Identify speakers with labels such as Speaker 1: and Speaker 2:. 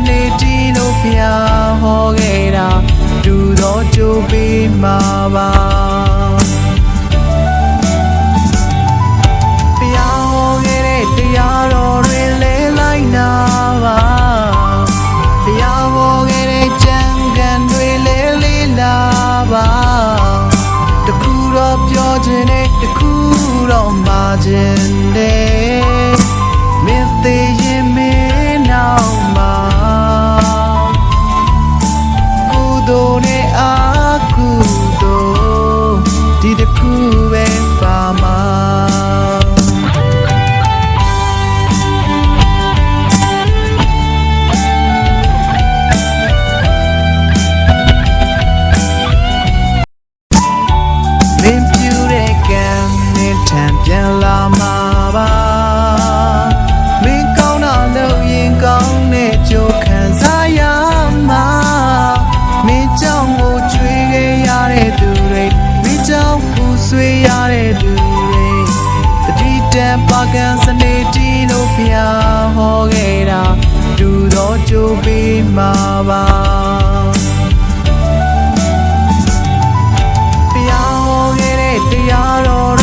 Speaker 1: နေတီလို့ဖျားဟောခဲ့တာဒူသောကြိုးပေးမှာပါဖျားဟောခဲ့တဲ့တရားတော်တွေလဲလိုက်နာပါဖျားဟောခဲ့တဲ့ကြံကန်တွေလဲလေးလာပါတခုတော့ပြောခြင်းနဲ့တခုတော့မှာခြင်းနဲ့မင်းသေးရင်မင်းနောက်မှာကုသိုလ်နဲ့အာကုသိုလ်ဒီတခုပဲပါမှာမင်းပြူတဲ့ကံနဲ့ထံပြန်လာမှာပါမင်းကောင်းတာလို့ရင်ကောင်းတဲ့ကြိုးခံစားရမှာမင်းကြောင့်ကိုကြွေးခဲ့ရတဲ့သူတွေမင်းကြောင့်ပူဆွေးရတဲ့သူတွေတတိတန်ပါကံစနေတီလို့ဖျားဟောခဲ့တာဒူသောကြိုးပေးမှာပါဖျားဟောခဲ့တဲ့တရားတော်